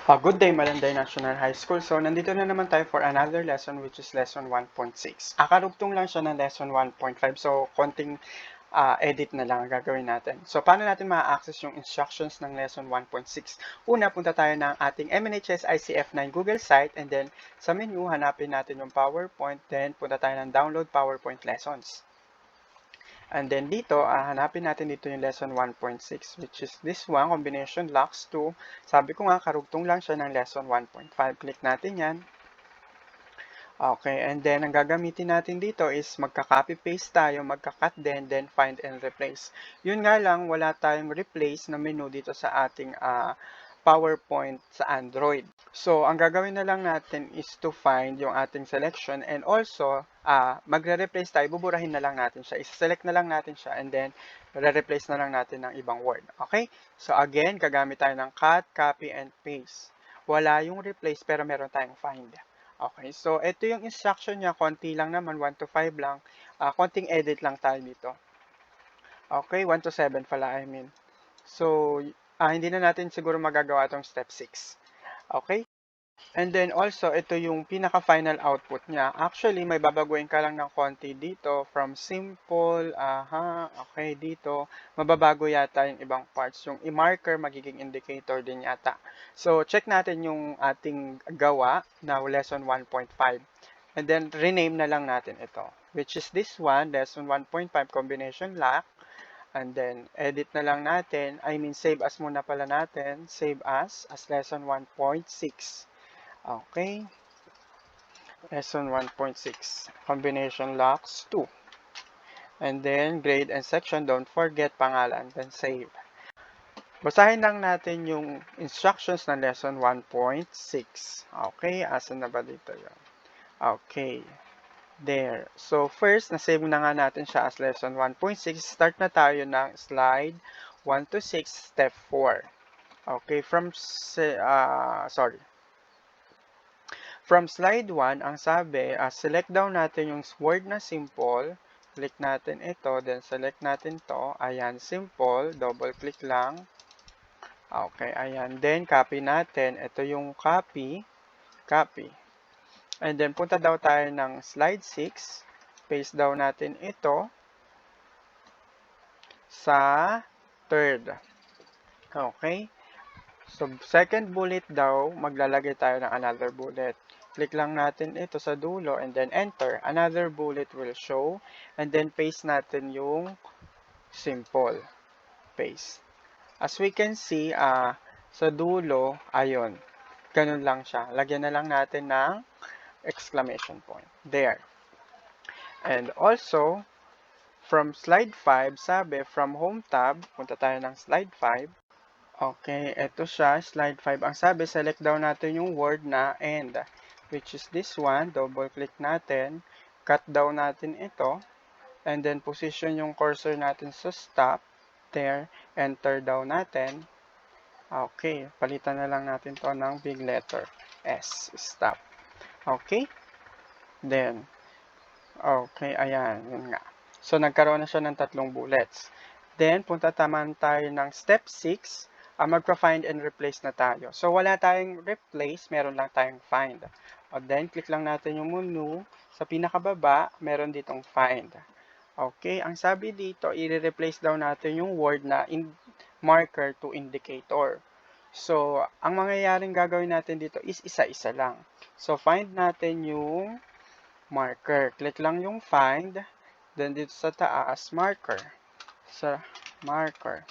Good day, Malanday National High School. So, nandito na naman tayo for another lesson which is lesson 1.6. Karugtong lang siya ng lesson 1.5. So, konting edit na lang ang gagawin natin. So, paano natin ma-access yung instructions ng lesson 1.6? Una, punta tayo ng ating MNHS ICF9 Google site and then sa menu, hanapin natin yung PowerPoint. Then, punta tayo ng Download PowerPoint Lessons. And then dito, hanapin natin dito yung lesson 1.6 which is this one, combination locks 2. Sabi ko nga, karugtong lang siya ng lesson 1.5. Click natin yan. Okay, and then ang gagamitin natin dito is magka-copy-paste tayo, magka-cut din, then find and replace. Yun nga lang, wala tayong replace na menu dito sa ating PowerPoint sa Android. So, ang gagawin na lang natin is to find yung ating selection and also, magre-replace tayo, buburahin na lang natin siya. Isa-select na lang natin siya and then, re-replace na lang natin ng ibang word. Okay? So, again, gagamit tayo ng cut, copy, and paste. Wala yung replace pero meron tayong find. Okay, so ito yung instruction niya, konti lang naman, 1 to 5 lang. Konting edit lang tayo dito. Okay, 1 to 7 pala, I mean. So, hindi na natin siguro magagawa itong step 6. Okay? And then also, ito yung pinaka-final output niya. Actually, may babaguhin ka lang ng konti dito. From simple, okay, dito. Mababago yata yung ibang parts. Yung i-marker, magiging indicator din yata. So, check natin yung ating gawa na lesson 1.5. And then, rename na lang natin ito. Which is this one, lesson 1.5 combination lock. And then, edit na lang natin. Save as muna pala natin. Save as lesson 1.6. Okay. Lesson 1.6. Combination locks 2. And then, grade and section. Don't forget pangalan. Then, save. Basahin lang natin yung instructions ng lesson 1.6. Okay. Asan na ba dito yun? Okay. There. So, first, na-save na nga natin siya as lesson 1.6. Start na tayo ng slide 1 to 6, step 4. Okay. From slide 1, ang sabi, select daw natin yung word na simple. Click natin ito, then select natin to. Ayan, simple. Double click lang. Okay, ayan. Then, copy natin. Ito yung copy. Copy. And then, punta daw tayo ng slide 6. Paste daw natin ito sa third. Okay. So, second bullet daw, maglalagay tayo ng another bullet. Click lang natin ito sa dulo and then enter. Another bullet will show. And then paste natin yung simple. Paste. As we can see, sa dulo, ayun. Ganun lang siya. Lagyan na lang natin ng exclamation point. There. And also, from slide 5, sabi, from home tab, punta tayo ng slide 5. Okay, ito siya, slide 5. Ang sabi, select daw natin yung word na end, which is this one. Double click natin. Cut daw natin ito. And then, position yung cursor natin sa stop. There. Enter daw natin. Okay, palitan na lang natin to ng big letter S. Stop. Okay. Then, okay, ayan. Yun nga. So, nagkaroon na siya ng 3 bullets. Then, punta taman tayo ng step 6. Magpa-find and replace na tayo. So, wala tayong replace, meron lang tayong find. Then, click lang natin yung menu. Sa pinakababa, meron ditong find. Okay, ang sabi dito, i-replace daw natin yung word na marker to indicator. So, ang mangyayaring gagawin natin dito is isa-isa lang. So, find natin yung marker. Click lang yung find. Then, dito sa taas, marker. Sa marker.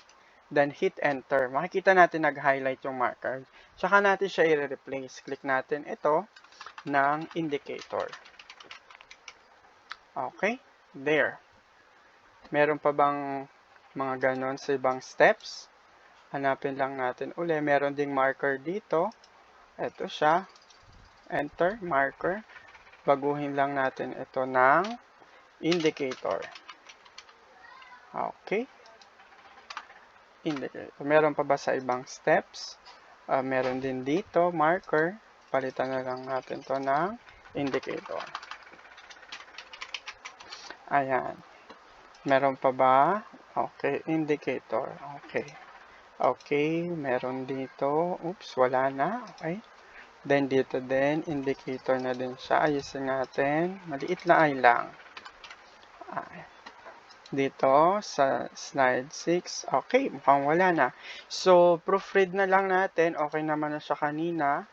Then, hit enter. Makikita natin nag-highlight yung marker. Tsaka natin siya i-replace. Click natin ito ng indicator. Okay? There. Meron pa bang mga ganon sa ibang steps? Hanapin lang natin uli. Meron ding marker dito. Ito siya. Enter, marker. Baguhin lang natin ito ng indicator. Okay. Indicator. Meron pa ba sa ibang steps? Meron din dito, marker. Palitan na lang natin to ng indicator. Ayan. Meron pa ba? Okay, indicator. Okay. Okay, meron dito. Oops, wala na. Okay. Then, dito din, indicator na din siya. Ayusin natin. Maliit na ay lang. Dito sa slide 6. Okay, mukhang wala na. So, proofread na lang natin. Okay naman na siya kanina.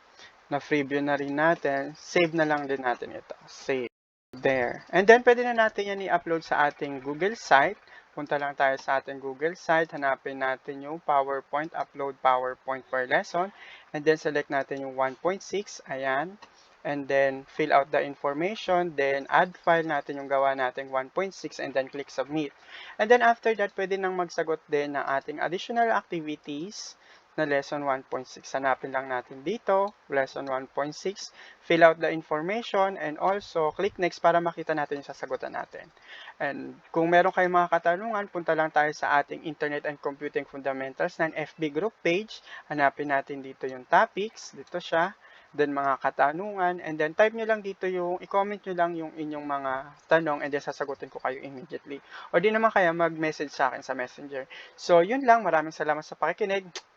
Na-preview na rin natin. Save na lang din natin ito. Save. There. And then, pwede na natin yan i-upload sa ating Google site. Punta lang tayo sa ating Google site. Hanapin natin yung PowerPoint. Upload PowerPoint per lesson. And then, select natin yung 1.6. Ayan. And then, fill out the information. Then, add file natin yung gawa natin 1.6. And then, click submit. And then, after that, pwede nang magsagot din ng ating additional activities na lesson 1.6. Hanapin lang natin dito, lesson 1.6, fill out the information, and also click next para makita natin yung sasagutan natin. And kung meron kayong mga katanungan, punta lang tayo sa ating Internet and Computing Fundamentals ng FB group page. Hanapin natin dito yung topics, dito siya, then mga katanungan, and then type nyo lang dito yung, i-comment nyo lang yung inyong mga tanong, and then sasagutin ko kayo immediately. O di naman kaya mag-message sa akin sa Messenger. So, yun lang. Maraming salamat sa pakikinig.